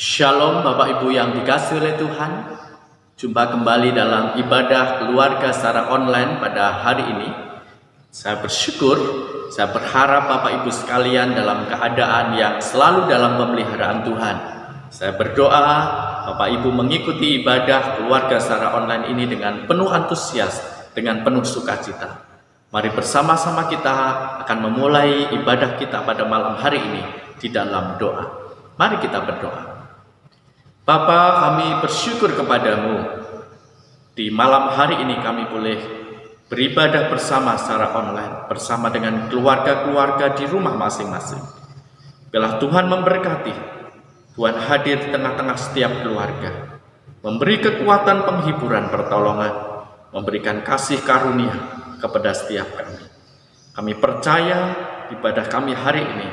Shalom Bapak Ibu yang dikasihi oleh Tuhan. Jumpa kembali dalam ibadah keluarga secara online pada hari ini. Saya bersyukur, saya berharap Bapak Ibu sekalian dalam keadaan yang selalu dalam pemeliharaan Tuhan. Saya berdoa Bapak Ibu mengikuti ibadah keluarga secara online ini dengan penuh antusias, dengan penuh sukacita. Mari bersama-sama kita akan memulai ibadah kita pada malam hari ini di dalam doa. Mari kita berdoa. Bapa, kami bersyukur kepadamu. Di malam hari ini kami boleh beribadah bersama secara online, bersama dengan keluarga-keluarga di rumah masing-masing. Biarlah Tuhan memberkati, Tuhan hadir di tengah-tengah setiap keluarga, memberi kekuatan, penghiburan, pertolongan, memberikan kasih karunia kepada setiap kami. Kami percaya ibadah kami hari ini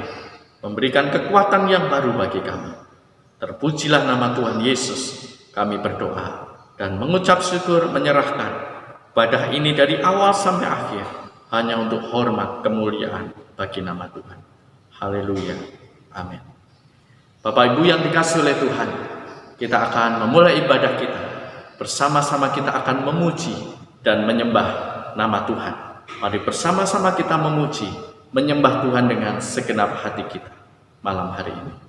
memberikan kekuatan yang baru bagi kami. Terpujilah nama Tuhan Yesus. Kami berdoa dan mengucap syukur, menyerahkan ibadah ini dari awal sampai akhir hanya untuk hormat kemuliaan bagi nama Tuhan. Haleluya. Amin. Bapak Ibu yang dikasihi oleh Tuhan, kita akan memulai ibadah kita. Bersama-sama kita akan memuji dan menyembah nama Tuhan. Mari bersama-sama kita memuji, menyembah Tuhan dengan segenap hati kita malam hari ini.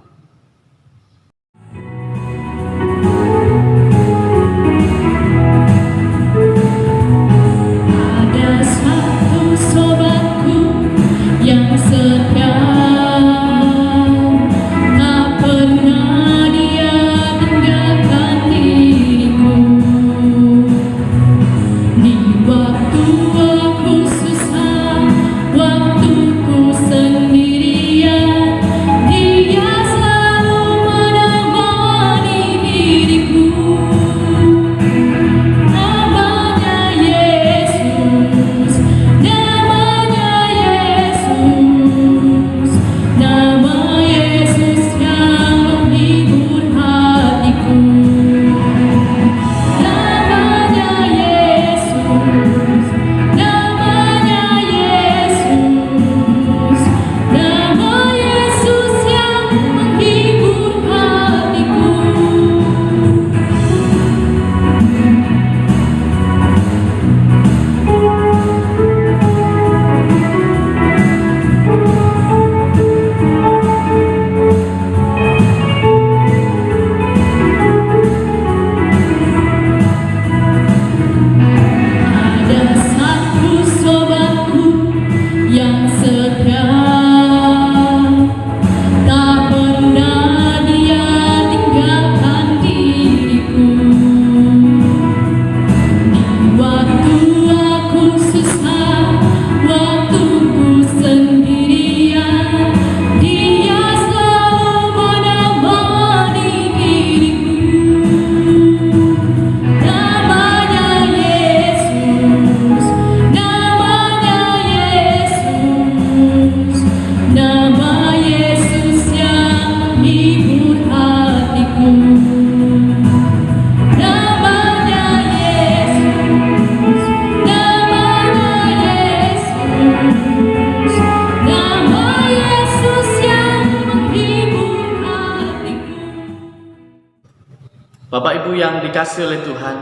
Bapak Ibu yang dikasihi oleh Tuhan,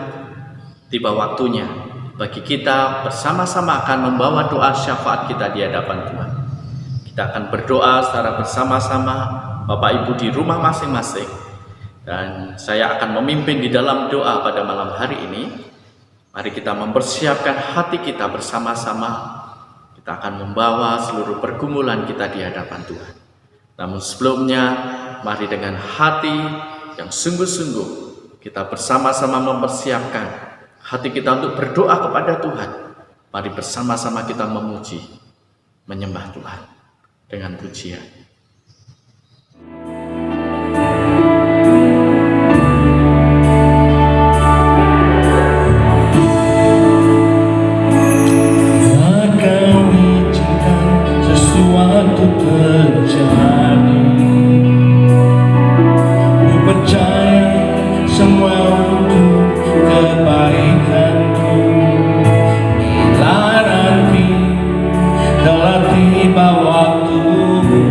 tiba waktunya bagi kita bersama-sama akan membawa doa syafaat kita di hadapan Tuhan. Kita akan berdoa secara bersama-sama, Bapak Ibu di rumah masing-masing, dan saya akan memimpin di dalam doa pada malam hari ini. Mari kita mempersiapkan hati kita bersama-sama. Kita akan membawa seluruh pergumulan kita di hadapan Tuhan. Namun sebelumnya, mari dengan hati yang sungguh-sungguh kita bersama-sama mempersiapkan hati kita untuk berdoa kepada Tuhan. Mari bersama-sama kita memuji, menyembah Tuhan dengan pujian. Akan izinkan sesuatu terjadi. Ku percaya semua untuk kebaikanku. Bila nanti telah tiba waktumu,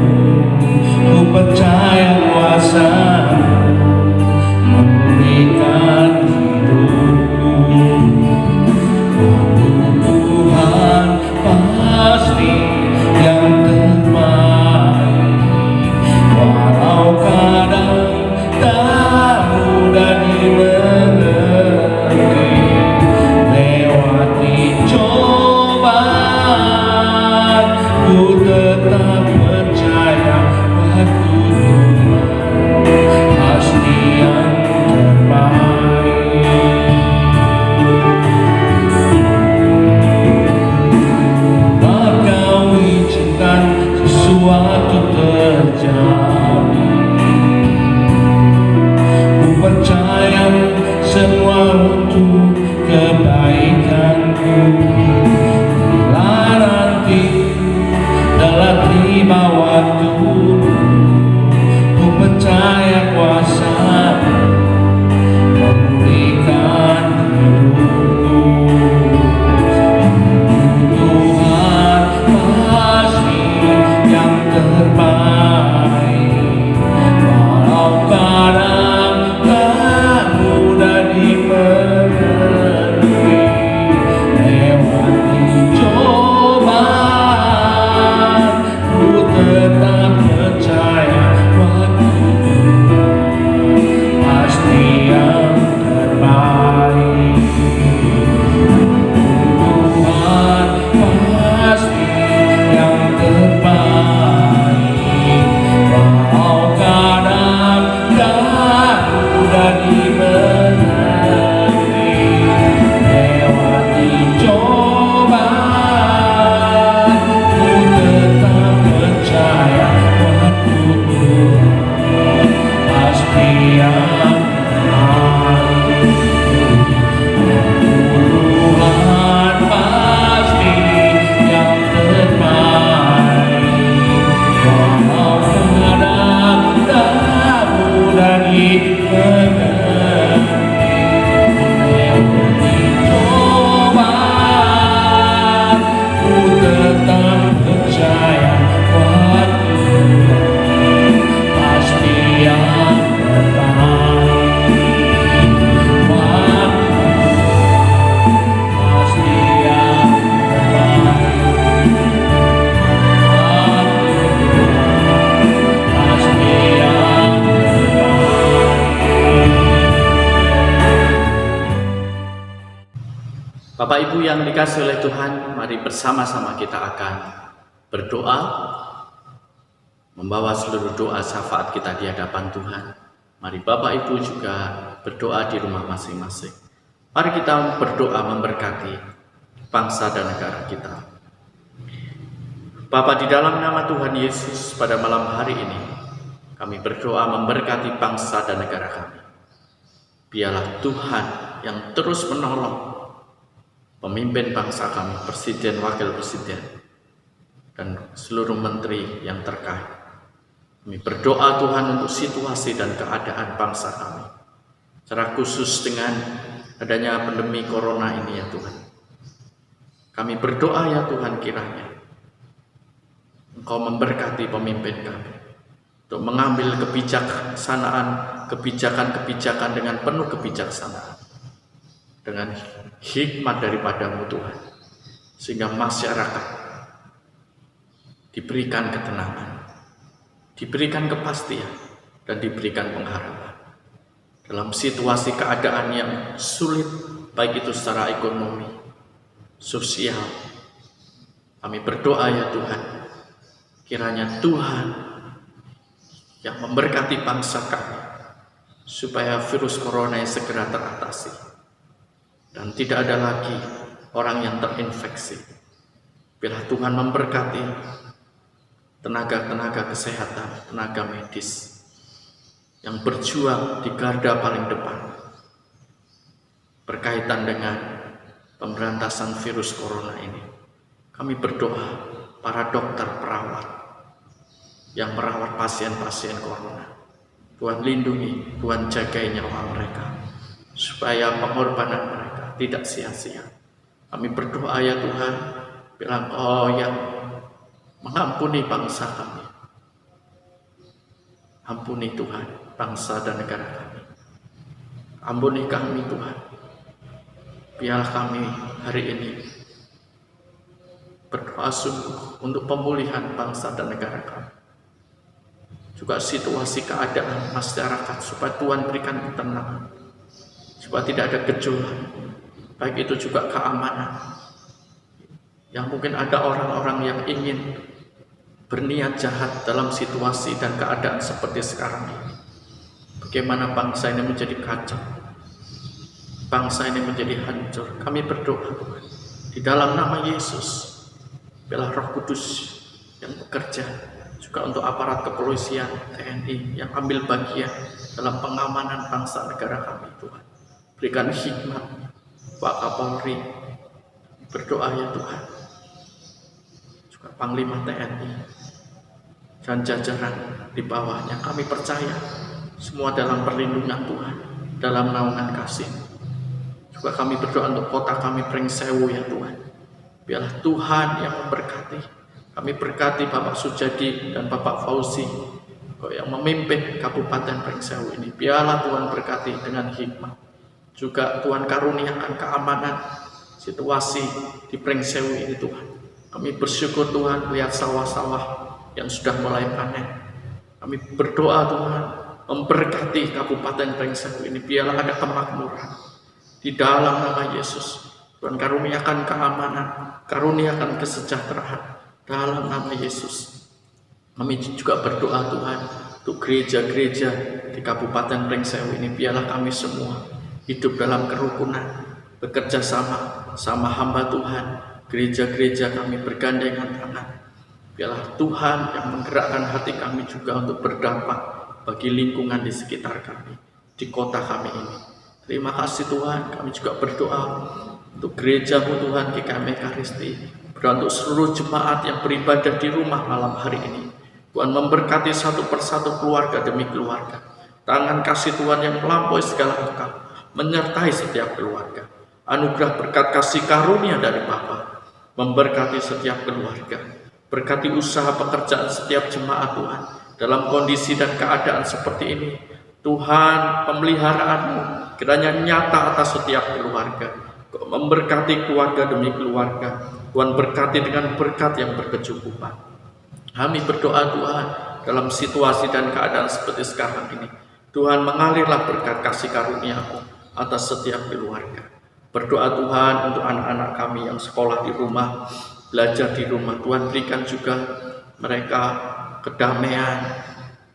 Bapak Ibu yang dikasihi oleh Tuhan, mari bersama-sama kita akan berdoa, membawa seluruh doa syafaat kita di hadapan Tuhan. Mari Bapak Ibu juga berdoa di rumah masing-masing. Mari kita berdoa memberkati bangsa dan negara kita. Bapa, di dalam nama Tuhan Yesus, pada malam hari ini kami berdoa memberkati bangsa dan negara kami. Biarlah Tuhan yang terus menolong pemimpin bangsa kami, presiden, wakil presiden, dan seluruh menteri yang terkait. Kami berdoa Tuhan untuk situasi dan keadaan bangsa kami, secara khusus dengan adanya pandemi corona ini ya Tuhan. Kami berdoa ya Tuhan, kiranya Engkau memberkati pemimpin kami untuk mengambil kebijakan-kebijakan dengan penuh kebijaksanaan, dengan hikmat daripadamu Tuhan, sehingga masyarakat diberikan ketenangan, diberikan kepastian, dan diberikan pengharapan dalam situasi keadaan yang sulit, baik itu secara ekonomi, sosial. Kami berdoa ya Tuhan, kiranya Tuhan yang memberkati bangsa kami, supaya virus corona segera teratasi dan tidak ada lagi orang yang terinfeksi. Biarlah Tuhan memberkati tenaga-tenaga kesehatan, tenaga medis yang berjuang di garda paling depan berkaitan dengan pemberantasan virus corona ini. Kami berdoa para dokter, perawat yang merawat pasien-pasien corona, Tuhan lindungi, Tuhan jagai nyawa mereka, supaya pengorbanan mereka tidak sia-sia. Kami berdoa ya Tuhan, bilang Engkau yang mengampuni bangsa kami. Ampuni Tuhan bangsa dan negara kami. Ampuni kami Tuhan. Biarlah kami hari ini berdoa sungguh untuk pemulihan bangsa dan negara kami. Juga situasi keadaan masyarakat, supaya Tuhan berikan ketenangan, supaya tidak ada gejolak, baik itu juga keamanan. Yang mungkin ada orang-orang yang ingin berniat jahat dalam situasi dan keadaan seperti sekarang ini. Bagaimana bangsa ini menjadi kacau, bangsa ini menjadi hancur. Kami berdoa Tuhan, di dalam nama Yesus, biarlah Roh Kudus yang bekerja juga untuk aparat kepolisian, TNI yang ambil bagian dalam pengamanan bangsa negara kami Tuhan. Berikan hikmat Pak Kapolri, berdoa ya Tuhan, juga Panglima TNI dan jajaran di bawahnya. Kami percaya semua dalam perlindungan Tuhan, dalam naungan kasih. Juga kami berdoa untuk kota kami Pringsewu ya Tuhan. Biarlah Tuhan yang memberkati. Kami berkati Bapak Sujadi dan Bapak Fauzi yang memimpin Kabupaten Pringsewu ini. Biarlah Tuhan berkati dengan hikmat. Juga Tuhan karuniakan keamanan situasi di Pringsewu ini Tuhan. Kami bersyukur Tuhan lihat sawah-sawah yang sudah mulai panen. Kami berdoa Tuhan memberkati Kabupaten Pringsewu ini. Biarlah ada kemakmuran di dalam nama Yesus. Tuhan karuniakan keamanan, karuniakan kesejahteraan dalam nama Yesus. Kami juga berdoa Tuhan untuk gereja-gereja di Kabupaten Pringsewu ini. Biarlah kami semua hidup dalam kerukunan, bekerja sama hamba Tuhan. Gereja-gereja kami bergandengan tangan. Biarlah Tuhan yang menggerakkan hati kami juga untuk berdampak bagi lingkungan di sekitar kami, di kota kami ini. Terima kasih Tuhan. Kami juga berdoa untuk gereja-Mu Tuhan, GKM Ekaristi, berdoa untuk seluruh jemaat yang beribadah di rumah malam hari ini. Tuhan memberkati satu persatu keluarga demi keluarga. Tangan kasih Tuhan yang melampaui segala akal menyertai setiap keluarga. Anugerah berkat kasih karunia dari Bapa memberkati setiap keluarga. Berkati usaha pekerjaan setiap jemaat Tuhan dalam kondisi dan keadaan seperti ini. Tuhan, pemeliharaan-Mu kiranya nyata atas setiap keluarga. Memberkati keluarga demi keluarga. Tuhan berkati dengan berkat yang berkecukupan. Kami berdoa Tuhan, dalam situasi dan keadaan seperti sekarang ini, Tuhan mengalirlah berkat kasih karunia-Mu atas setiap keluarga. Berdoa Tuhan untuk anak-anak kami yang sekolah di rumah, belajar di rumah. Tuhan berikan juga mereka kedamaian,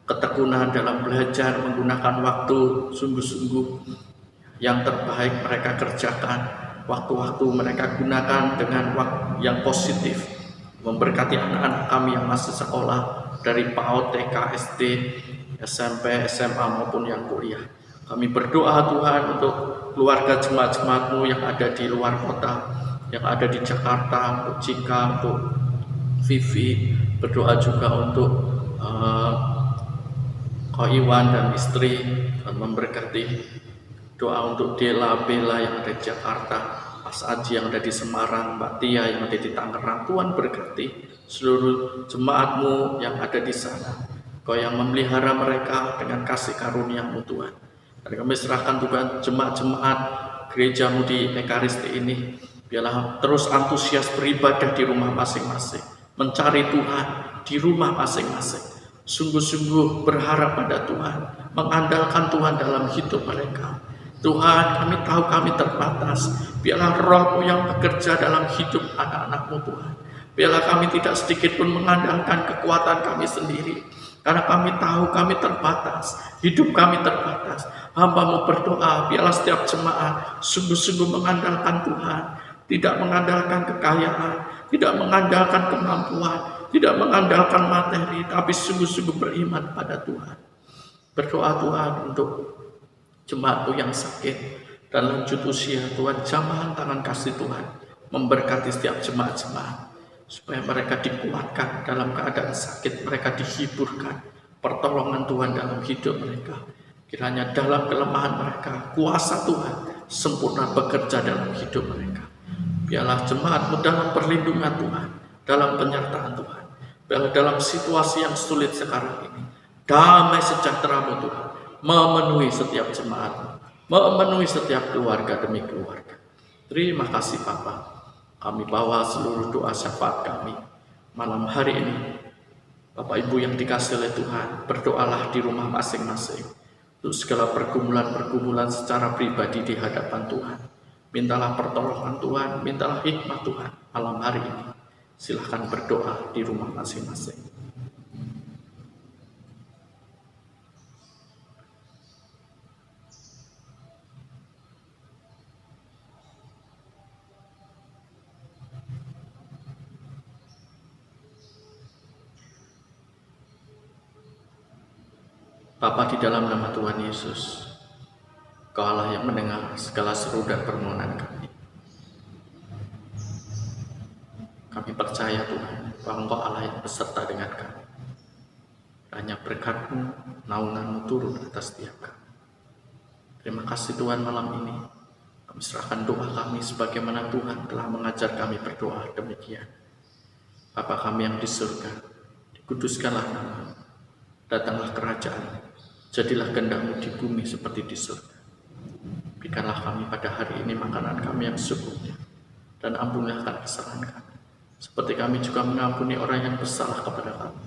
ketekunan dalam belajar, menggunakan waktu sungguh-sungguh yang terbaik mereka kerjakan. Waktu-waktu mereka gunakan dengan waktu yang positif. Memberkati anak-anak kami yang masih sekolah dari PAUD, TK, SD, SMP, SMA maupun yang kuliah. Kami berdoa Tuhan untuk keluarga jemaat-jemaat-Mu yang ada di luar kota, yang ada di Jakarta, untuk Cika, untuk Vivi. Berdoa juga untuk Ko Iwan dan istri, dan memberkati. Doa untuk Dela, Bella yang ada di Jakarta, Mas Aji yang ada di Semarang, Mbak Tia yang ada di Tangerang. Tuhan berkati seluruh jemaat-Mu yang ada di sana. Kau yang memelihara mereka dengan kasih karunia-Mu Tuhan. Dan kami serahkan Tuhan jemaat-jemaat gereja-Mu di Ekaristi ini, biarlah terus antusias beribadah di rumah masing-masing, mencari Tuhan di rumah masing-masing, sungguh-sungguh berharap pada Tuhan, mengandalkan Tuhan dalam hidup mereka. Tuhan, kami tahu kami terbatas, biarlah Roh-Mu yang bekerja dalam hidup anak-anak-Mu Tuhan. Biarlah kami tidak sedikit pun mengandalkan kekuatan kami sendiri, karena kami tahu kami terbatas, hidup kami terbatas. Hamba-Mu berdoa, biarlah setiap jemaat sungguh-sungguh mengandalkan Tuhan, tidak mengandalkan kekayaan, tidak mengandalkan kemampuan, tidak mengandalkan materi, tapi sungguh-sungguh beriman pada Tuhan. Berdoa Tuhan untuk jemaat-Mu yang sakit dan lanjut usia. Tuhan, jamah tangan kasih Tuhan memberkati setiap jemaat-jemaat, supaya mereka dikuatkan dalam keadaan sakit, mereka dihiburkan pertolongan Tuhan dalam hidup mereka. Kiranya dalam kelemahan mereka, kuasa Tuhan sempurna bekerja dalam hidup mereka. Biarlah jemaat-Mu dalam perlindungan Tuhan, dalam penyertaan Tuhan. Biarlah dalam situasi yang sulit sekarang ini, damai sejahtera-Mu Tuhan memenuhi setiap jemaat, memenuhi setiap keluarga demi keluarga. Terima kasih Bapa. Kami bawa seluruh doa syafaat kami malam hari ini. Bapak Ibu yang dikasihi oleh Tuhan, berdoalah di rumah masing-masing untuk segala pergumulan-pergumulan secara pribadi di hadapan Tuhan. Mintalah pertolongan Tuhan, mintalah hikmat Tuhan malam hari ini. Silahkan berdoa di rumah masing-masing. Bapa, di dalam nama Tuhan Yesus, Kau Allah yang mendengar segala seru dan permohonan kami. Kami percaya Tuhan bahwa Engkau Allah yang beserta dengan kami. Hanya berkat-Mu, naungan-Mu turun atas setiap kami. Terima kasih Tuhan, malam ini kami serahkan doa kami sebagaimana Tuhan telah mengajar kami berdoa demikian. Bapa kami yang di surga, dikuduskanlah nama-Mu, datanglah kerajaan-Mu. Jadilah kehendak-Mu di bumi seperti di surga. Berikanlah kami pada hari ini makanan kami yang secukupnya, dan ampunilah kesalahan kami, seperti kami juga mengampuni orang yang bersalah kepada kami.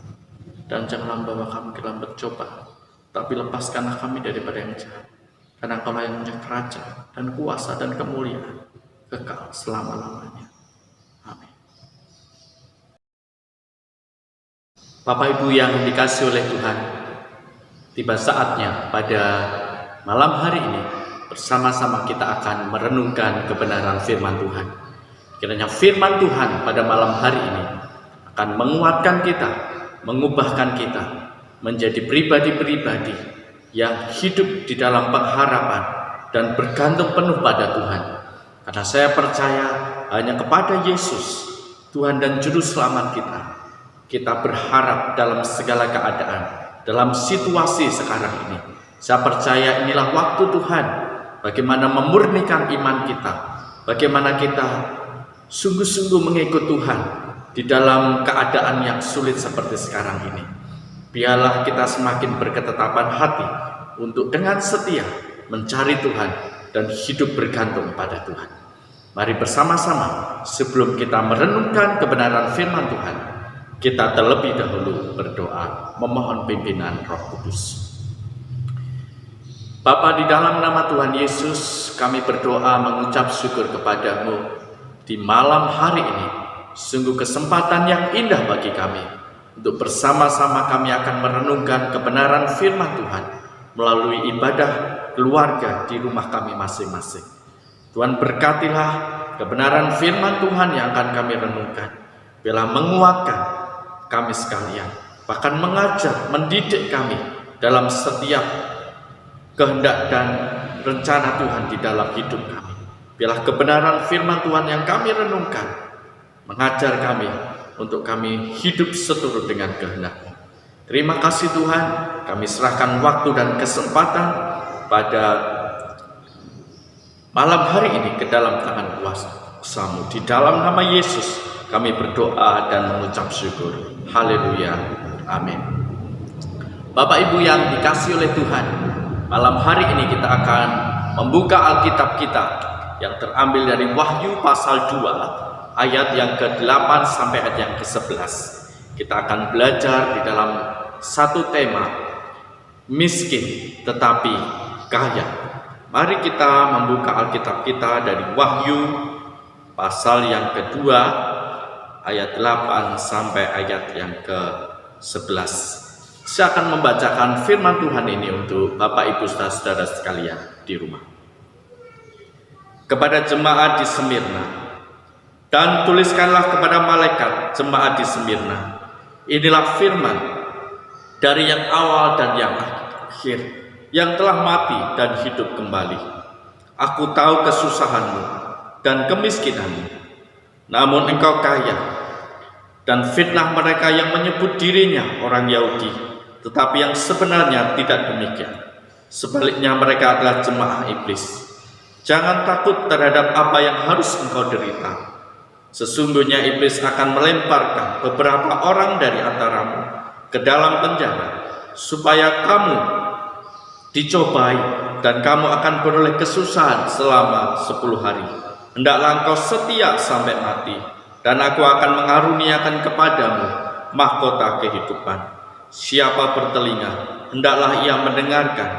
Dan janganlah membawa kami ke dalam pencoba, tapi lepaskanlah kami daripada yang jahat. Karena Engkau yang punya kerajaan dan kuasa dan kemuliaan kekal selama-lamanya. Amin. Bapak Ibu yang dikasihi oleh Tuhan, tiba saatnya pada malam hari ini bersama-sama kita akan merenungkan kebenaran firman Tuhan. Kiranya firman Tuhan pada malam hari ini akan menguatkan kita, mengubahkan kita menjadi pribadi-pribadi yang hidup di dalam pengharapan dan bergantung penuh pada Tuhan. Karena saya percaya hanya kepada Yesus, Tuhan dan Juru Selamat kita berharap dalam segala keadaan, dalam situasi sekarang ini. Saya percaya inilah waktu Tuhan, bagaimana memurnikan iman kita, bagaimana kita sungguh-sungguh mengikut Tuhan di dalam keadaan yang sulit seperti sekarang ini. Biarlah kita semakin berketetapan hati untuk dengan setia mencari Tuhan dan hidup bergantung pada Tuhan. Mari bersama-sama sebelum kita merenungkan kebenaran firman Tuhan, kita terlebih dahulu berdoa memohon pimpinan Roh Kudus. Bapa, di dalam nama Tuhan Yesus, kami berdoa mengucap syukur kepadamu di malam hari ini. Sungguh kesempatan yang indah bagi kami untuk bersama-sama kami akan merenungkan kebenaran firman Tuhan melalui ibadah keluarga di rumah kami masing-masing. Tuhan, berkatilah kebenaran firman Tuhan yang akan kami renungkan, biarlah menguatkan kami sekalian, bahkan mengajar, mendidik kami dalam setiap kehendak dan rencana Tuhan di dalam hidup kami. Biarlah kebenaran firman Tuhan yang kami renungkan mengajar kami untuk kami hidup seturut dengan kehendak-Mu. Terima kasih Tuhan, kami serahkan waktu dan kesempatan pada malam hari ini ke dalam tangan kuasa-Mu. Di dalam nama Yesus kami berdoa dan mengucap syukur. Haleluya. Amin. Bapak Ibu yang dikasihi oleh Tuhan, malam hari ini kita akan membuka Alkitab kita yang terambil dari Wahyu pasal 2 ayat yang ke-8 sampai ayat yang ke-11. Kita akan belajar di dalam satu tema, miskin tetapi kaya. Mari kita membuka Alkitab kita dari Wahyu pasal yang kedua ayat 8 sampai ayat yang ke-11. Saya akan membacakan firman Tuhan ini untuk Bapak Ibu saudara sekalian di rumah. Kepada jemaat di Smirna, dan tuliskanlah kepada malaikat jemaat di Smirna, inilah firman dari yang awal dan yang akhir, yang telah mati dan hidup kembali. Aku tahu kesusahanmu dan kemiskinanmu, namun engkau kaya, dan fitnah mereka yang menyebut dirinya orang Yahudi, tetapi yang sebenarnya tidak demikian. Sebaliknya mereka adalah jemaah iblis. Jangan takut terhadap apa yang harus engkau derita. Sesungguhnya iblis akan melemparkan beberapa orang dari antaramu ke dalam penjara, supaya kamu dicobai dan kamu akan beroleh kesusahan selama 10 hari. Hendaklah engkau setia sampai mati, dan aku akan mengaruniakan kepadamu mahkota kehidupan. Siapa bertelinga, hendaklah ia mendengarkan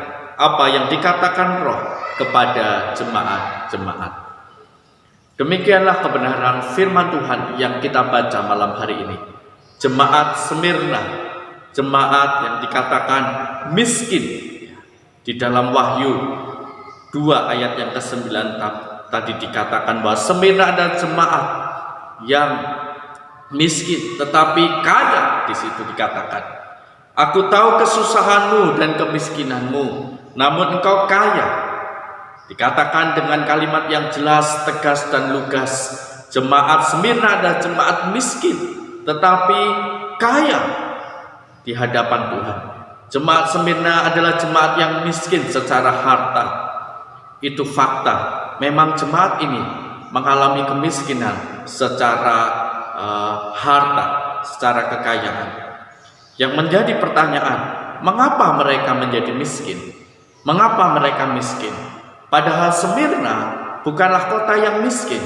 apa yang dikatakan Roh kepada jemaat-jemaat. Demikianlah kebenaran firman Tuhan yang kita baca malam hari ini. Jemaat Smirna, jemaat yang dikatakan miskin. Di dalam Wahyu 2 ayat yang ke-9 tadi dikatakan bahwa Smirna adalah jemaat yang miskin tetapi kaya. Di situ dikatakan, aku tahu kesusahanmu dan kemiskinanmu, namun engkau kaya. Dikatakan dengan kalimat yang jelas, tegas, dan lugas, jemaat Smirna adalah jemaat miskin tetapi kaya di hadapan Tuhan. Jemaat Smirna adalah jemaat yang miskin secara harta. Itu fakta. Memang jemaat ini mengalami kemiskinan secara harta, secara kekayaan. Yang menjadi pertanyaan, mengapa mereka menjadi miskin? Mengapa mereka miskin? Padahal Smirna bukanlah kota yang miskin.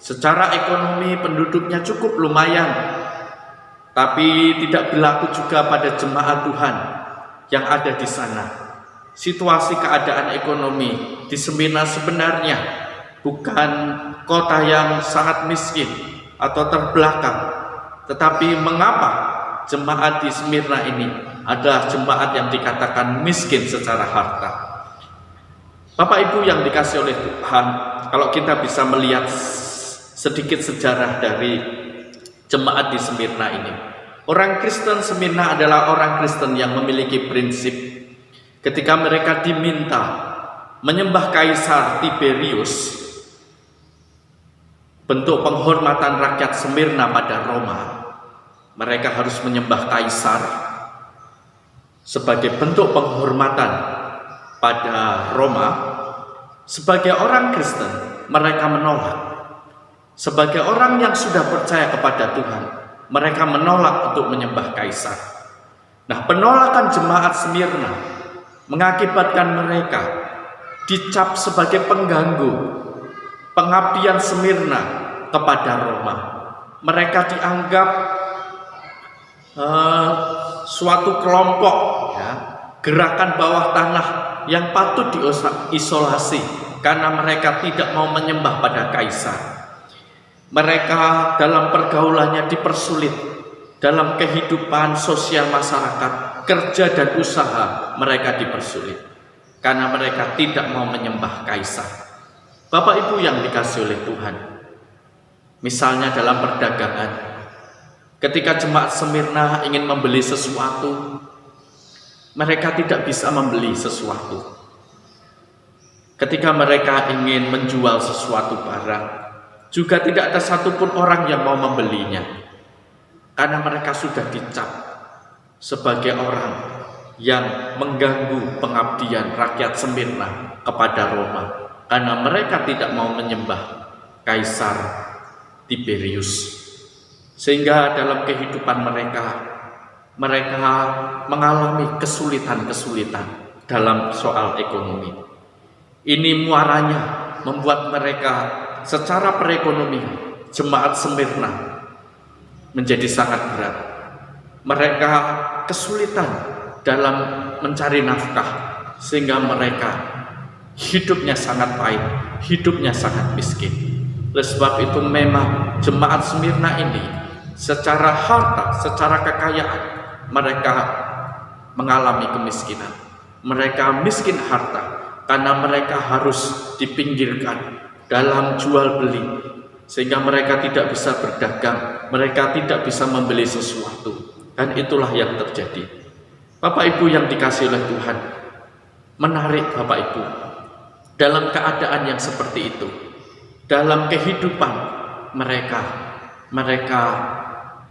Secara ekonomi penduduknya cukup lumayan. Tapi tidak berlaku juga pada jemaat Tuhan yang ada di sana. Situasi keadaan ekonomi di Smirna sebenarnya bukan kota yang sangat miskin atau terbelakang. Tetapi mengapa jemaat di Smirna ini adalah jemaat yang dikatakan miskin secara harta? Bapak Ibu yang dikasihi oleh Tuhan, kalau kita bisa melihat sedikit sejarah dari jemaat di Smirna ini. Orang Kristen Smirna adalah orang Kristen yang memiliki prinsip. Ketika mereka diminta menyembah Kaisar Tiberius, bentuk penghormatan rakyat Smirna pada Roma, mereka harus menyembah Kaisar sebagai bentuk penghormatan pada Roma. Sebagai orang Kristen, mereka menolak. Sebagai orang yang sudah percaya kepada Tuhan, mereka menolak untuk menyembah Kaisar. Nah, penolakan jemaat Smirna mengakibatkan mereka dicap sebagai pengganggu pengabdian Smirna kepada Roma. Mereka dianggap suatu kelompok, ya, gerakan bawah tanah yang patut diisolasi karena mereka tidak mau menyembah pada kaisar. Mereka dalam pergaulannya dipersulit, dalam kehidupan sosial masyarakat, kerja dan usaha mereka dipersulit karena mereka tidak mau menyembah kaisar. Bapak Ibu yang dikasihi oleh Tuhan, misalnya dalam perdagangan, ketika jemaat Smyrna ingin membeli sesuatu, mereka tidak bisa membeli sesuatu. Ketika mereka ingin menjual sesuatu barang, juga tidak ada satupun orang yang mau membelinya, karena mereka sudah dicap sebagai orang yang mengganggu pengabdian rakyat Smyrna kepada Roma, karena mereka tidak mau menyembah Kaisar Tiberius. Sehingga dalam kehidupan mereka mengalami kesulitan-kesulitan dalam soal ekonomi. Ini muaranya membuat mereka secara perekonomian, jemaat Smyrna menjadi sangat berat. Mereka kesulitan dalam mencari nafkah, sehingga mereka hidupnya sangat pahit, hidupnya sangat miskin. Oleh sebab itu memang jemaat Smyrna ini secara harta, secara kekayaan, mereka mengalami kemiskinan. Mereka miskin harta karena mereka harus dipinggirkan dalam jual beli, sehingga mereka tidak bisa berdagang, mereka tidak bisa membeli sesuatu. Dan itulah yang terjadi. Bapak Ibu yang dikasihi oleh Tuhan, menarik Bapak Ibu, dalam keadaan yang seperti itu, dalam kehidupan mereka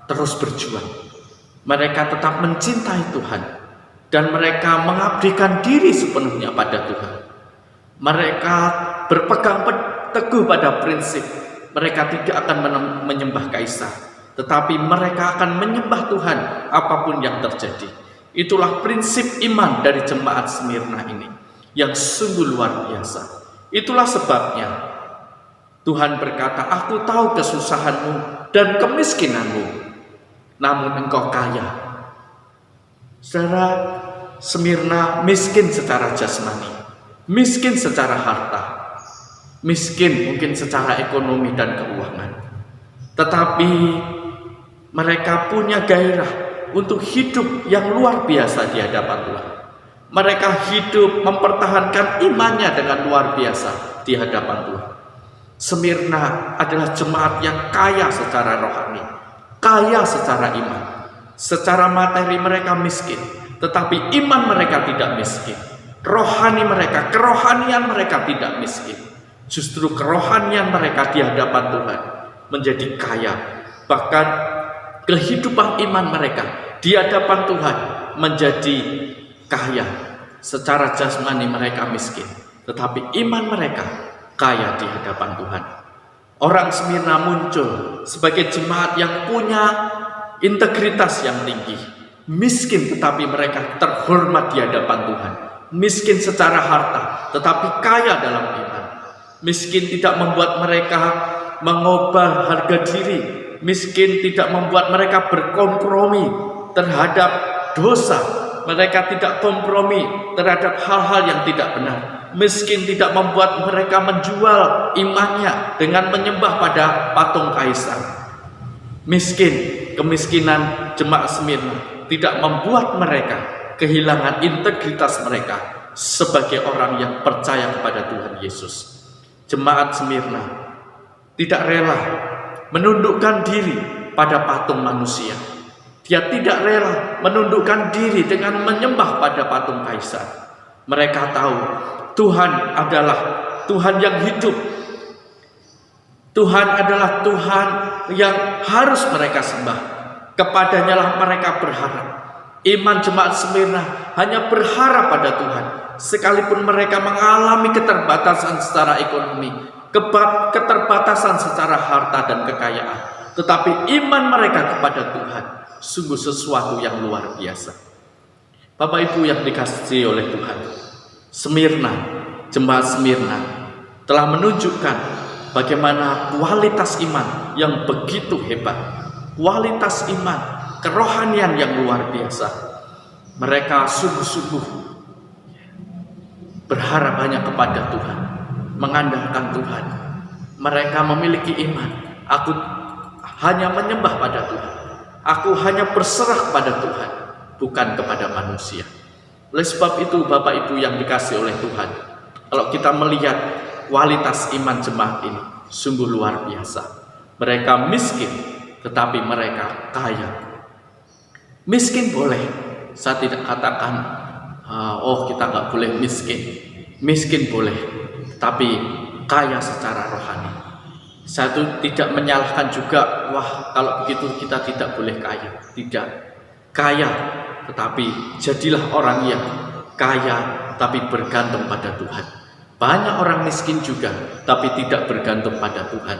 terus berjuang. Mereka tetap mencintai Tuhan, dan mereka mengabdikan diri sepenuhnya pada Tuhan. Mereka berpegang teguh pada prinsip, mereka tidak akan menyembah kaisar, tetapi mereka akan menyembah Tuhan apapun yang terjadi. Itulah prinsip iman dari jemaat Smyrna ini yang sungguh luar biasa. Itulah sebabnya Tuhan berkata, "Aku tahu kesusahanmu dan kemiskinanmu, namun engkau kaya." Saudara, Smyrna miskin secara jasmani, miskin secara harta, miskin mungkin secara ekonomi dan keuangan, tetapi mereka punya gairah untuk hidup yang luar biasa di hadapan Tuhan. Mereka hidup mempertahankan imannya dengan luar biasa di hadapan Tuhan. Smyrna adalah jemaat yang kaya secara rohani, kaya secara iman. Secara materi mereka miskin, tetapi iman mereka tidak miskin. Rohani mereka, kerohanian mereka tidak miskin. Justru kerohanian mereka di hadapan Tuhan menjadi kaya. Bahkan kehidupan iman mereka di hadapan Tuhan menjadi kaya. Secara jasmani mereka miskin, tetapi iman mereka kaya di hadapan Tuhan. Orang Smyrna muncul sebagai jemaat yang punya integritas yang tinggi. Miskin tetapi mereka terhormat di hadapan Tuhan. Miskin secara harta tetapi kaya dalam iman. Miskin tidak membuat mereka mengubah harga diri. Miskin tidak membuat mereka berkompromi terhadap dosa. Mereka tidak kompromi terhadap hal-hal yang tidak benar. Miskin tidak membuat mereka menjual imannya dengan menyembah pada patung kaisar. Miskin, kemiskinan jemaat Smyrna tidak membuat mereka kehilangan integritas mereka sebagai orang yang percaya kepada Tuhan Yesus. Jemaat Smyrna tidak rela menundukkan diri pada patung manusia. Dia tidak rela menundukkan diri dengan menyembah pada patung kaisar. Mereka tahu Tuhan adalah Tuhan yang hidup. Tuhan adalah Tuhan yang harus mereka sembah. Kepadanya lah mereka berharap. Iman jemaat Smyrna hanya berharap pada Tuhan. Sekalipun mereka mengalami keterbatasan secara ekonomi, keterbatasan secara harta dan kekayaan, tetapi iman mereka kepada Tuhan sungguh sesuatu yang luar biasa. Bapak Ibu yang dikasihi oleh Tuhan, Smyrna, jemaat Smyrna telah menunjukkan bagaimana kualitas iman yang begitu hebat, kualitas iman, kerohanian yang luar biasa. Mereka sungguh-sungguh berharap hanya kepada Tuhan, mengandalkan Tuhan. Mereka memiliki iman. Aku hanya menyembah pada Tuhan. Aku hanya berserah kepada Tuhan, bukan kepada manusia. Oleh sebab itu, Bapak Ibu yang dikasihi oleh Tuhan, kalau kita melihat kualitas iman jemaat ini, sungguh luar biasa. Mereka miskin, tetapi mereka kaya. Miskin boleh, saya tidak katakan, oh kita nggak boleh miskin. Miskin boleh, tapi kaya secara rohani. Saya itu tidak menyalahkan juga, wah kalau begitu kita tidak boleh kaya. Tidak, kaya, tetapi jadilah orang yang kaya, tapi bergantung pada Tuhan. Banyak orang miskin juga, tapi tidak bergantung pada Tuhan.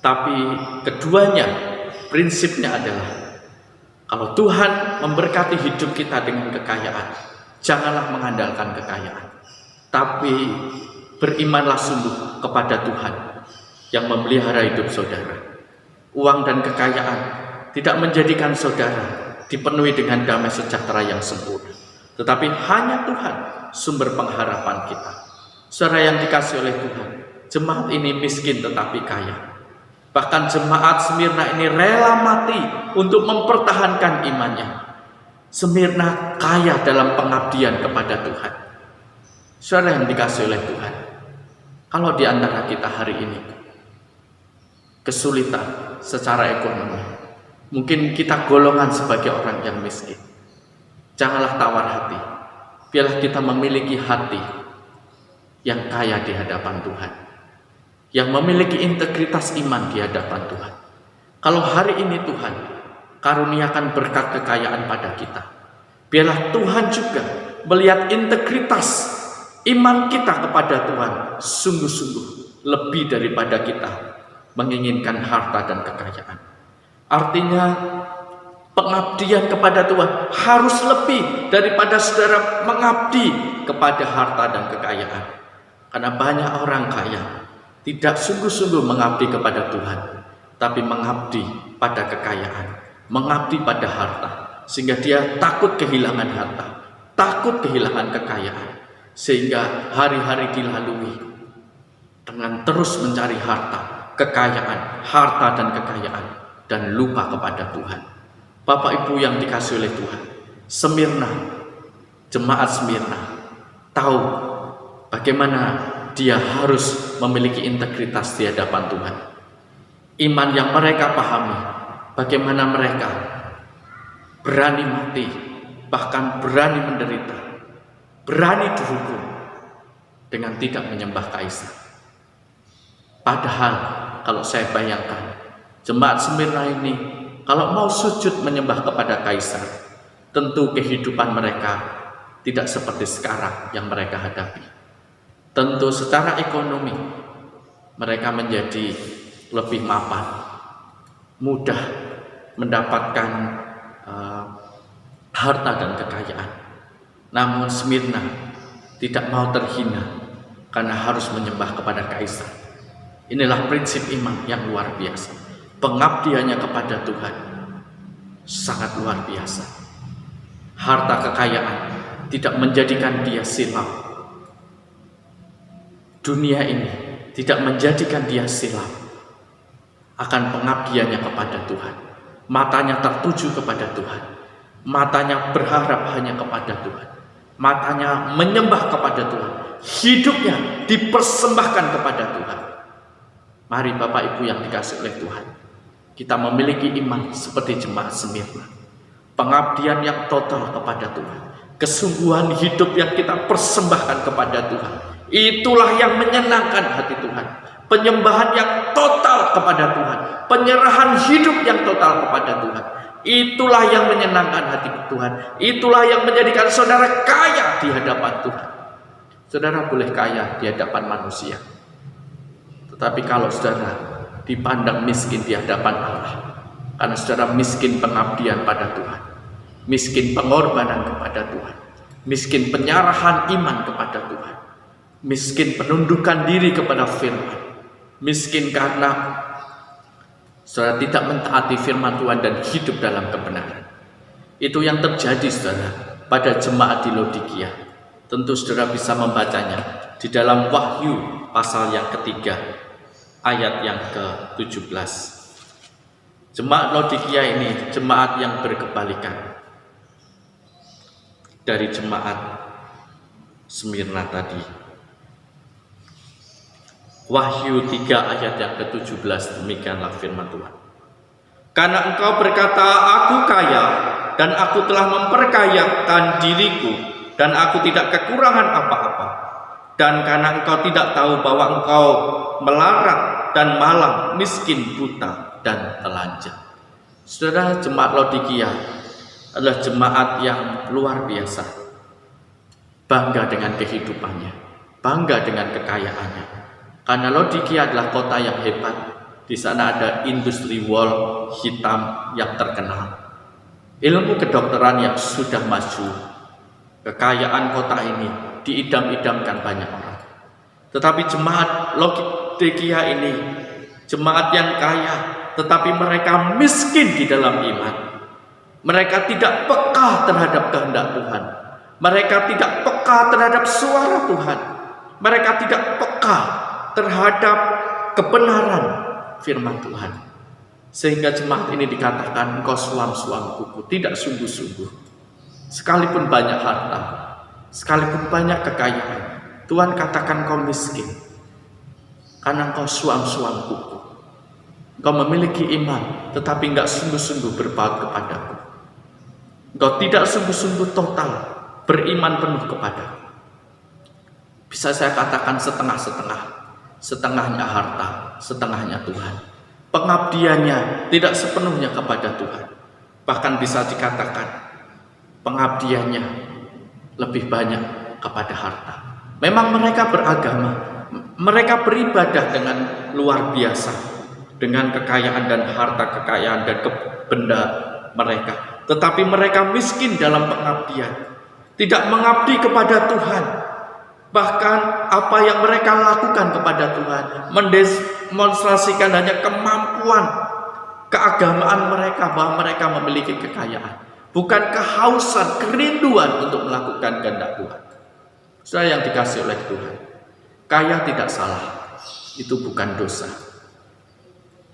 Tapi keduanya, prinsipnya adalah, kalau Tuhan memberkati hidup kita dengan kekayaan, janganlah mengandalkan kekayaan, tapi berimanlah sungguh kepada Tuhan yang memelihara hidup saudara. Uang dan kekayaan tidak menjadikan saudara dipenuhi dengan damai sejahtera yang sempurna, tetapi hanya Tuhan sumber pengharapan kita. Saudara yang dikasihi oleh Tuhan, jemaat ini miskin tetapi kaya. Bahkan jemaat Smyrna ini rela mati untuk mempertahankan imannya. Smyrna kaya dalam pengabdian kepada Tuhan. Saudara yang dikasihi oleh Tuhan, kalau di antara kita hari ini kesulitan secara ekonomi, mungkin kita golongan sebagai orang yang miskin, janganlah tawar hati. Biarlah kita memiliki hati yang kaya di hadapan Tuhan, yang memiliki integritas iman di hadapan Tuhan. Kalau hari ini Tuhan karuniakan berkat kekayaan pada kita, biarlah Tuhan juga melihat integritas iman kita kepada Tuhan sungguh-sungguh lebih daripada kita menginginkan harta dan kekayaan. Artinya pengabdian kepada Tuhan harus lebih daripada saudara mengabdi kepada harta dan kekayaan. Karena banyak orang kaya tidak sungguh-sungguh mengabdi kepada Tuhan, tapi mengabdi pada kekayaan, mengabdi pada harta, sehingga dia takut kehilangan harta, takut kehilangan kekayaan, sehingga hari-hari dilalui dengan terus mencari harta, kekayaan, harta dan kekayaan, dan lupa kepada Tuhan. Bapak Ibu yang dikasihi oleh Tuhan, Smyrna, jemaat Smyrna tahu bagaimana dia harus memiliki integritas di hadapan Tuhan. Iman yang mereka pahami, bagaimana mereka berani mati, bahkan berani menderita, berani dihukum dengan tidak menyembah kaisar. Padahal kalau saya bayangkan, jemaat Smyrna ini kalau mau sujud menyembah kepada kaisar, tentu kehidupan mereka tidak seperti sekarang yang mereka hadapi. Tentu secara ekonomi mereka menjadi lebih mapan, mudah mendapatkan harta dan kekayaan. Namun Smyrna tidak mau terhina karena harus menyembah kepada kaisar. Inilah prinsip iman yang luar biasa. Pengabdiannya kepada Tuhan sangat luar biasa. Harta kekayaan tidak menjadikan dia silau. Dunia ini tidak menjadikan dia silau akan pengabdiannya kepada Tuhan. Matanya tertuju kepada Tuhan. Matanya berharap hanya kepada Tuhan. Matanya menyembah kepada Tuhan. Hidupnya dipersembahkan kepada Tuhan. Mari Bapak Ibu yang dikasihi oleh Tuhan, kita memiliki iman seperti jemaat Smyrna. Pengabdian yang total kepada Tuhan. Kesungguhan hidup yang kita persembahkan kepada Tuhan. Itulah yang menyenangkan hati Tuhan. Penyembahan yang total kepada Tuhan. Penyerahan hidup yang total kepada Tuhan. Itulah yang menyenangkan hati Tuhan. Itulah yang menjadikan saudara kaya di hadapan Tuhan. Saudara boleh kaya di hadapan manusia, tetapi kalau saudara dipandang miskin di hadapan Allah, karena saudara miskin pengabdian pada Tuhan, miskin pengorbanan kepada Tuhan, miskin penyerahan iman kepada Tuhan, miskin penundukan diri kepada firman, miskin karena saudara tidak mentaati firman Tuhan dan hidup dalam kebenaran. Itu yang terjadi saudara pada jemaat di Laodikia. Tentu saudara bisa membacanya di dalam Wahyu pasal yang ketiga, ayat yang ke-17. Jemaat Laodikia ini jemaat yang berkebalikan dari jemaat Smyrna tadi. Wahyu 3 ayat yang ke-17, demikianlah firman Tuhan. Karena engkau berkata, aku kaya, dan aku telah memperkayakan diriku, dan aku tidak kekurangan apa-apa. Dan karena engkau tidak tahu bahwa engkau melarat dan malang, miskin, buta, dan telanjang. Saudara, jemaat Laodikia adalah jemaat yang luar biasa. Bangga dengan kehidupannya, bangga dengan kekayaannya. Karena Laodikia adalah kota yang hebat. Di sana ada industri wol hitam yang terkenal. Ilmu kedokteran yang sudah maju. Kekayaan kota ini diidam-idamkan banyak orang. Tetapi jemaat Laodikia ini jemaat yang kaya, tetapi mereka miskin di dalam iman. Mereka tidak peka terhadap kehendak Tuhan. Mereka tidak peka terhadap suara Tuhan. Mereka tidak peka terhadap kebenaran firman Tuhan. Sehingga jemaat ini dikatakan, engkau suam-suam kuku, tidak sungguh-sungguh. Sekalipun banyak harta, sekalipun banyak kekayaan, Tuhan katakan kau miskin. Karena engkau suam-suam kuku. Engkau memiliki iman, tetapi enggak sungguh-sungguh berpaut kepadaku. Engkau tidak sungguh-sungguh total beriman penuh kepadaku. Bisa saya katakan setengah-setengah. Setengahnya harta, setengahnya Tuhan. Pengabdiannya tidak sepenuhnya kepada Tuhan. Bahkan bisa dikatakan pengabdiannya lebih banyak kepada harta. Memang mereka beragama, mereka beribadah dengan luar biasa, dengan kekayaan dan harta kekayaan dan benda mereka. Tetapi mereka miskin dalam pengabdian, tidak mengabdi kepada Tuhan. Bahkan apa yang mereka lakukan kepada Tuhan mendemonstrasikan hanya kemampuan keagamaan mereka, bahwa mereka memiliki kekayaan, bukan kehausan, kerinduan untuk melakukan kehendak Tuhan. Saudara yang dikasihi oleh Tuhan, kaya tidak salah, itu bukan dosa.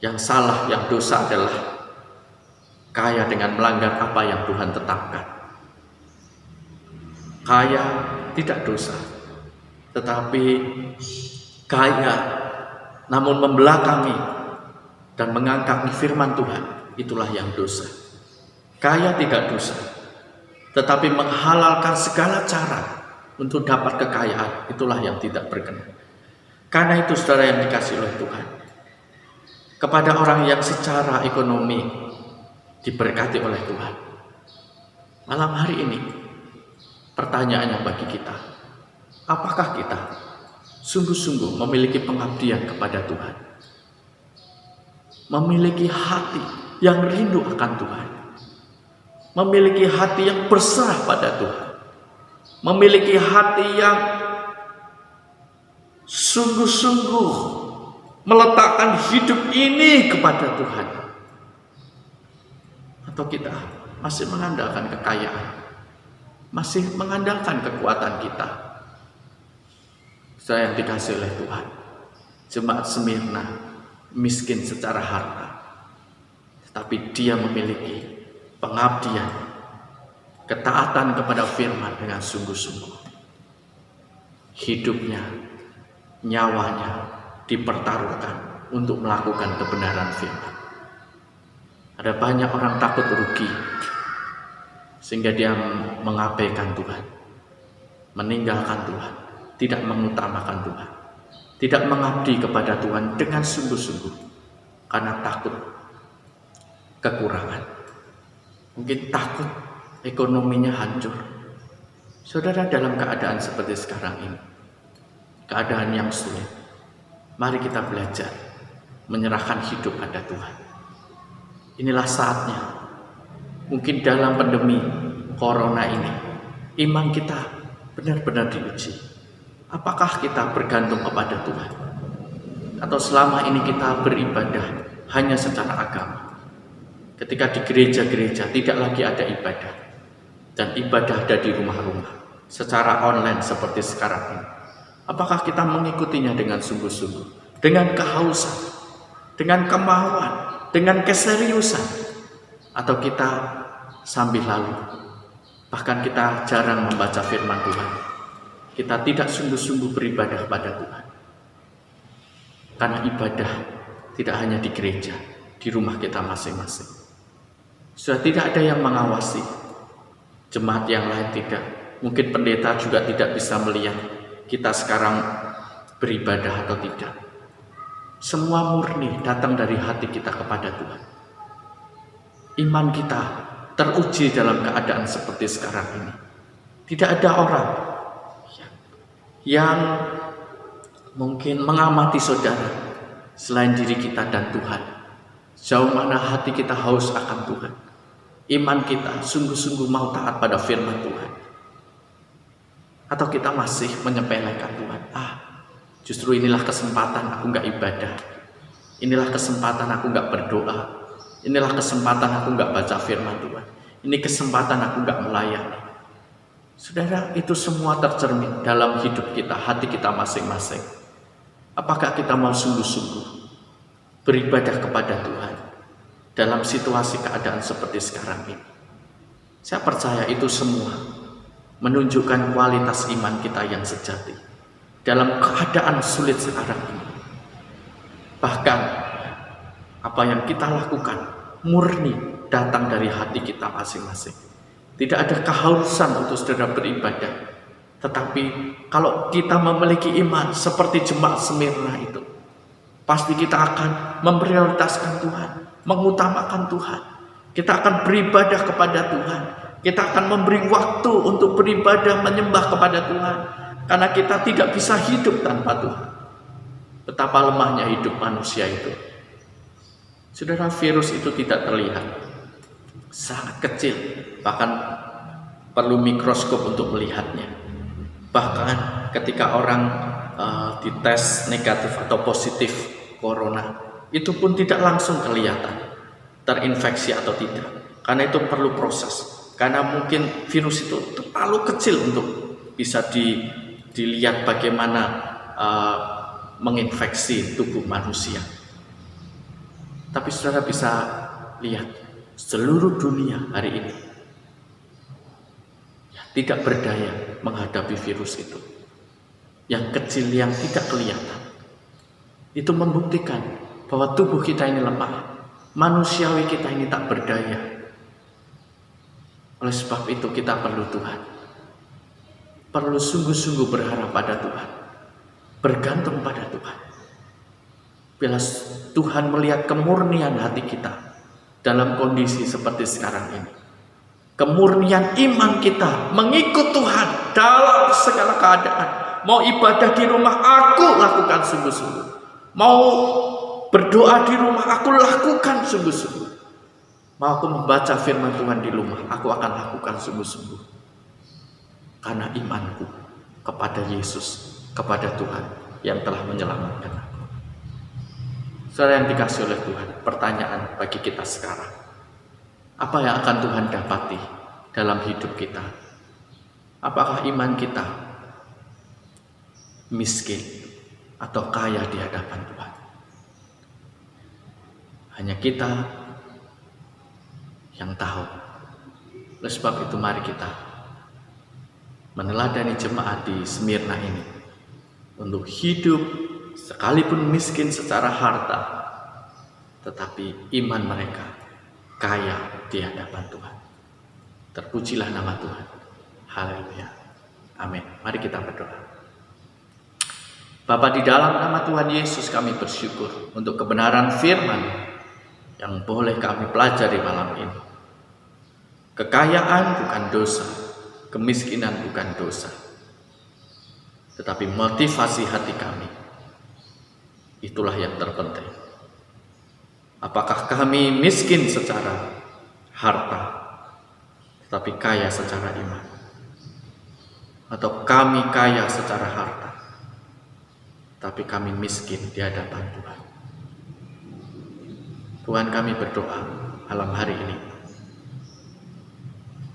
Yang salah, yang dosa adalah kaya dengan melanggar apa yang Tuhan tetapkan. Kaya tidak dosa, tetapi kaya namun membelakangi dan mengangkat firman Tuhan, itulah yang dosa. Kaya tidak dosa, tetapi menghalalkan segala cara untuk dapat kekayaan, itulah yang tidak berkenan. Karena itu saudara yang dikasihi oleh Tuhan, kepada orang yang secara ekonomi diberkati oleh Tuhan, malam hari ini pertanyaannya bagi kita, apakah kita sungguh-sungguh memiliki pengabdian kepada Tuhan? Memiliki hati yang rindu akan Tuhan. Memiliki hati yang berserah pada Tuhan. Memiliki hati yang sungguh-sungguh meletakkan hidup ini kepada Tuhan. Atau kita masih mengandalkan kekayaan, masih mengandalkan kekuatan kita. Saya yang dikasihi oleh Tuhan, jemaat Smyrna miskin secara harta, tetapi dia memiliki pengabdian, ketaatan kepada firman dengan sungguh-sungguh. Hidupnya, nyawanya dipertaruhkan untuk melakukan kebenaran firman. Ada banyak orang takut rugi, sehingga dia mengabaikan Tuhan, meninggalkan Tuhan, tidak mengutamakan Tuhan, tidak mengabdi kepada Tuhan dengan sungguh-sungguh karena takut kekurangan. Mungkin takut ekonominya hancur. Saudara, dalam keadaan seperti sekarang ini, keadaan yang sulit, mari kita belajar menyerahkan hidup pada Tuhan. Inilah saatnya. Mungkin dalam pandemi corona ini, iman kita benar-benar diuji. Apakah kita bergantung kepada Tuhan? Atau selama ini kita beribadah hanya secara agama? Ketika di gereja-gereja tidak lagi ada ibadah, dan ibadah ada di rumah-rumah, secara online seperti sekarang ini? Apakah kita mengikutinya dengan sungguh-sungguh, dengan kehausan, dengan kemauan, dengan keseriusan, atau kita sambil lalu? Bahkan kita jarang membaca firman Tuhan. Kita tidak sungguh-sungguh beribadah pada Tuhan. Karena ibadah tidak hanya di gereja, di rumah kita masing-masing. Sudah tidak ada yang mengawasi. Jemaat yang lain tidak. Mungkin pendeta juga tidak bisa melihat kita sekarang beribadah atau tidak. Semua murni datang dari hati kita kepada Tuhan. Iman kita teruji dalam keadaan seperti sekarang ini. Tidak ada orang yang mungkin mengamati saudara selain diri kita dan Tuhan. Sejauh mana hati kita haus akan Tuhan, iman kita sungguh-sungguh mau taat pada firman Tuhan, atau kita masih menyepelekan Tuhan. Justru inilah kesempatan aku gak ibadah, inilah kesempatan aku gak berdoa, inilah kesempatan aku gak baca firman Tuhan, ini kesempatan aku gak melayani. Saudara, itu semua tercermin dalam hidup kita, hati kita masing-masing. Apakah kita mau sungguh-sungguh beribadah kepada Tuhan dalam situasi keadaan seperti sekarang ini? Saya percaya itu semua menunjukkan kualitas iman kita yang sejati dalam keadaan sulit sekarang ini. Bahkan apa yang kita lakukan murni datang dari hati kita masing-masing. Tidak ada kehausan untuk saudara beribadah. Tetapi kalau kita memiliki iman seperti jemaat Smyrna itu, pasti kita akan memprioritaskan Tuhan, mengutamakan Tuhan. Kita akan beribadah kepada Tuhan. Kita akan memberi waktu untuk beribadah menyembah kepada Tuhan. Karena kita tidak bisa hidup tanpa Tuhan. Betapa lemahnya hidup manusia itu. Saudara, virus itu tidak terlihat. Sangat kecil. Bahkan perlu mikroskop untuk melihatnya. Bahkan ketika orang dites negatif atau positif corona, itu pun tidak langsung kelihatan terinfeksi atau tidak. Karena itu perlu proses. Karena mungkin virus itu terlalu kecil untuk bisa dilihat bagaimana menginfeksi tubuh manusia. Tapi saudara bisa lihat seluruh dunia hari ini tidak berdaya menghadapi virus itu. Yang kecil, yang tidak kelihatan. Itu membuktikan bahwa tubuh kita ini lemah. Manusiawi kita ini tak berdaya. Oleh sebab itu kita perlu Tuhan. Perlu sungguh-sungguh berharap pada Tuhan. Bergantung pada Tuhan. Bila Tuhan melihat kemurnian hati kita dalam kondisi seperti sekarang ini, kemurnian iman kita mengikut Tuhan dalam segala keadaan. Mau ibadah di rumah, aku lakukan sungguh-sungguh. Mau berdoa di rumah, aku lakukan sungguh-sungguh. Mau aku membaca firman Tuhan di rumah, aku akan lakukan sungguh-sungguh. Karena imanku kepada Yesus, kepada Tuhan yang telah menyelamatkan aku. Saudara yang dikasih oleh Tuhan, pertanyaan bagi kita sekarang. Apa yang akan Tuhan dapati dalam hidup kita? Apakah iman kita miskin atau kaya di hadapan Tuhan? Hanya kita yang tahu. Oleh sebab itu mari kita meneladani jemaat di Smyrna ini untuk hidup sekalipun miskin secara harta, tetapi iman mereka kaya di hadapan Tuhan. Terpujilah nama Tuhan. Haleluya. Amin. Mari kita berdoa. Bapa, di dalam nama Tuhan Yesus kami bersyukur untuk kebenaran firman yang boleh kami pelajari malam ini. Kekayaan bukan dosa, kemiskinan bukan dosa, tetapi motivasi hati kami, itulah yang terpenting. Apakah kami miskin secara harta, tetapi kaya secara iman? Atau kami kaya secara harta, tapi kami miskin di hadapan Tuhan? Tuhan, kami berdoa malam hari ini,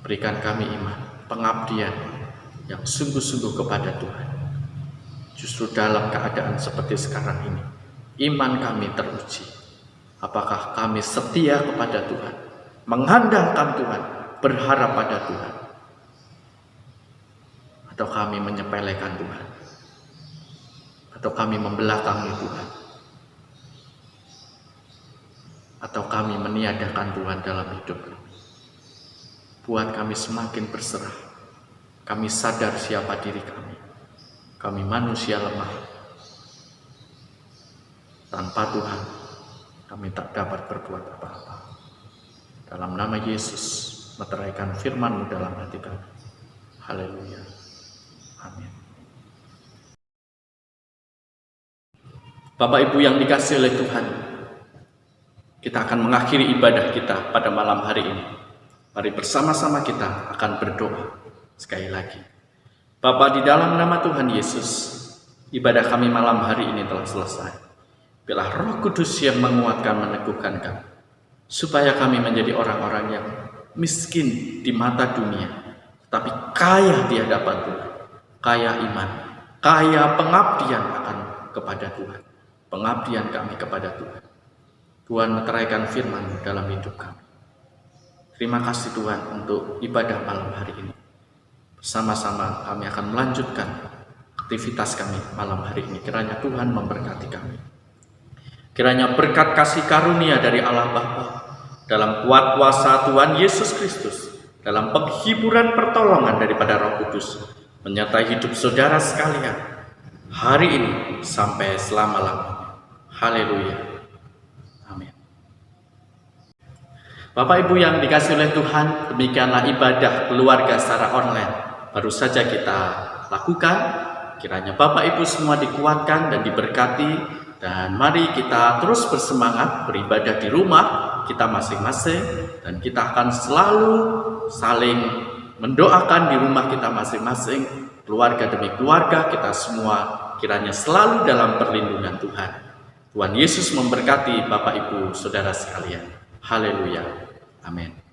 berikan kami iman, pengabdian, yang sungguh-sungguh kepada Tuhan. Justru dalam keadaan seperti sekarang ini, iman kami teruji. Apakah kami setia kepada Tuhan, mengandalkan Tuhan, berharap pada Tuhan, atau kami menyepelekan Tuhan, atau kami membelakangi Tuhan, atau kami meniadakan Tuhan dalam hidup kami. Buat kami semakin berserah. Kami sadar siapa diri kami. Kami manusia lemah. Tanpa Tuhan, kami tak dapat berbuat apa-apa. Dalam nama Yesus, meteraikan firman-Mu dalam hati kami. Haleluya. Amin. Bapak Ibu yang dikasihi oleh Tuhan, kita akan mengakhiri ibadah kita pada malam hari ini. Mari bersama-sama kita akan berdoa sekali lagi. Bapa, di dalam nama Tuhan Yesus, ibadah kami malam hari ini telah selesai. Biarlah Roh Kudus yang menguatkan, meneguhkan kami, supaya kami menjadi orang-orang yang miskin di mata dunia, tapi kaya di hadapan Tuhan, kaya iman, kaya pengabdian akan kepada Tuhan, pengabdian kami kepada Tuhan. Tuhan meteraikan firman dalam hidup kami. Terima kasih Tuhan untuk ibadah malam hari ini. Bersama-sama kami akan melanjutkan aktivitas kami malam hari ini. Kiranya Tuhan memberkati kami. Kiranya berkat kasih karunia dari Allah Bapa, dalam kuat kuasa Tuhan Yesus Kristus, dalam penghiburan pertolongan daripada Roh Kudus, menyertai hidup saudara sekalian, hari ini sampai selama-lamanya. Haleluya. Amin. Bapak Ibu yang dikasihi oleh Tuhan, demikianlah ibadah keluarga secara online baru saja kita lakukan. Kiranya Bapak Ibu semua dikuatkan dan diberkati, dan mari kita terus bersemangat beribadah di rumah kita masing-masing, dan kita akan selalu saling mendoakan di rumah kita masing-masing, keluarga demi keluarga kita semua kiranya selalu dalam perlindungan Tuhan. Tuhan Yesus memberkati Bapak Ibu Saudara sekalian. Haleluya. Amin.